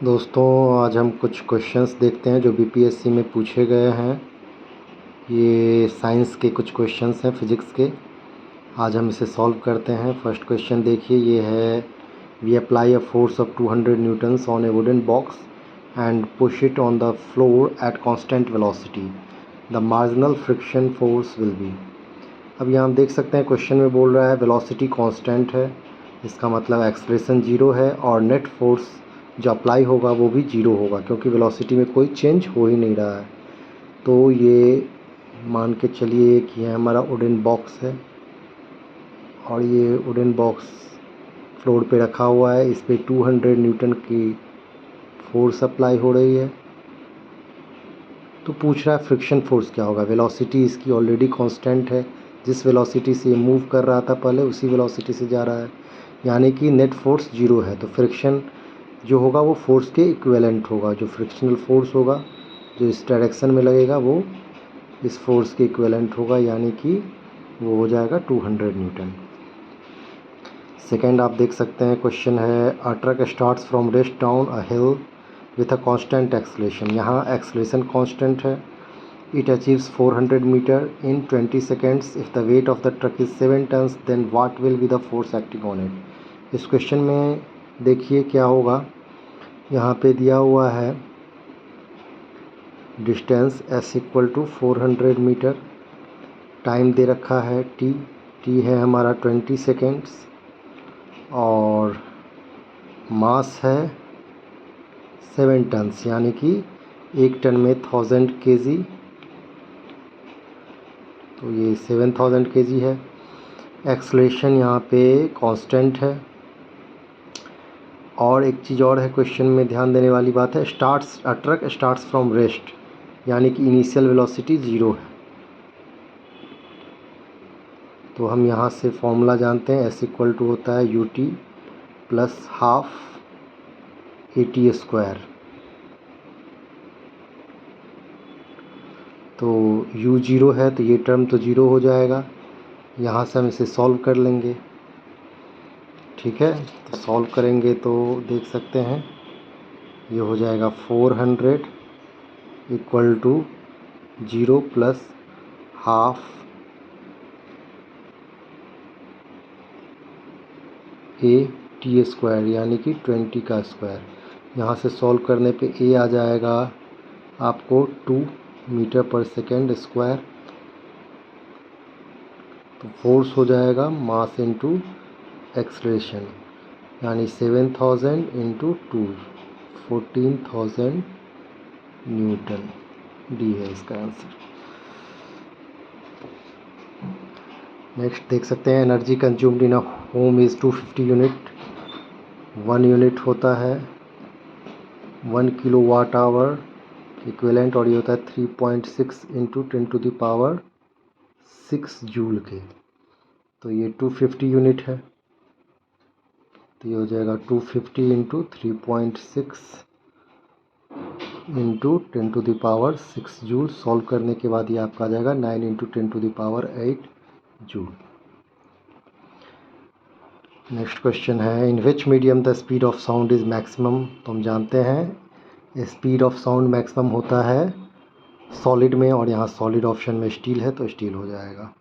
दोस्तों, आज हम कुछ क्वेश्चंस देखते हैं जो बीपीएससी में पूछे गए हैं। ये साइंस के कुछ क्वेश्चंस हैं, फिज़िक्स के। आज हम इसे सॉल्व करते हैं। फर्स्ट क्वेश्चन देखिए, ये है we apply a force of 200 newtons on a wooden box and push it on the floor at constant velocity. The marginal friction force will be. अब यहाँ हम देख सकते हैं क्वेश्चन में बोल रहा है वेलोसिटी कांस्टेंट है, इसका मतलब एक्सेलरेशन जीरो है और नेट फोर्स जो अप्लाई होगा वो भी जीरो होगा, क्योंकि वेलोसिटी में कोई चेंज हो ही नहीं रहा है। तो ये मान के चलिए कि यह हमारा वुडन बॉक्स है और ये वुडन बॉक्स फ्लोर पे रखा हुआ है। इस पर 200 न्यूटन की फोर्स अप्लाई हो रही है। तो पूछ रहा है फ्रिक्शन फोर्स क्या होगा। वेलोसिटी इसकी ऑलरेडी कांस्टेंट है, जिस वेलोसिटी से ये मूव कर रहा था पहले उसी वेलोसिटी से जा रहा है, यानी कि नेट फोर्स जीरो है। तो फ्रिक्शन जो होगा वो फोर्स के इक्विवेलेंट होगा। जो फ्रिक्शनल फोर्स होगा जो इस डायरेक्शन में लगेगा वो इस फोर्स के इक्विवेलेंट होगा, यानी कि वो हो जाएगा 200 न्यूटन। सेकेंड आप देख सकते हैं क्वेश्चन है a truck starts from rest down a hill with a constant acceleration. यहाँ एक्सेलरेशन कांस्टेंट है। It achieves 400 metre in 20 seconds. If the weight of the truck is 7 tons then what will be the force acting on it. इस question में देखिए क्या होगा। यहाँ पे दिया हुआ है distance s equal to 400 metre, time दे रखा है t है हमारा 20 सेकेंड्स और मास है 7 टन्स, यानी कि 1 टन में 1000 kg। तो ये 7000 kg है। एक्सेलरेशन यहाँ पे कांस्टेंट है। और एक चीज़ और है क्वेश्चन में ध्यान देने वाली बात है, ट्रक स्टार्ट्स फ्रॉम रेस्ट, यानी कि इनिशियल वेलोसिटी ज़ीरो है। तो हम यहाँ से फॉर्मूला जानते हैं, s इक्वल टू होता है ut plus half at square. तो u ज़ीरो है तो ये टर्म तो ज़ीरो हो जाएगा। यहाँ से हम इसे सॉल्व कर लेंगे। ठीक है, तो सॉल्व करेंगे तो देख सकते हैं ये हो जाएगा 400 equal to zero plus half a square, यानी कि 20 का स्क्वायर। यहाँ से सॉल्व करने पे a आ जाएगा आपको 2 मीटर पर सेकेंड स्क्वायर। तो फोर्स हो जाएगा मास इंटू एक्सेलरेशन, यानी 7000 इंटू 2 14,000 न्यूटन। डी है इसका आंसर। नेक्स्ट देख सकते हैं energy consumed in a home is 250 unit. 1 unit होता है 1 किलोवाट आवर इक्विवेलेंट, और ये होता है 3.6 इंटू 10⁻6 जूल के। तो ये 250 यूनिट है, तो ये हो जाएगा 250 इंटू 3.6 इंटू 10⁻6 जूल। सॉल्व करने के बाद ये आपका आ जाएगा 9 इंटू 10⁻8 जूल। नेक्स्ट क्वेश्चन है in which medium the speed of sound is maximum. तो हम जानते हैं स्पीड ऑफ साउंड मैक्सिमम होता है सॉलिड में, और यहाँ सॉलिड ऑप्शन में स्टील है तो स्टील हो जाएगा।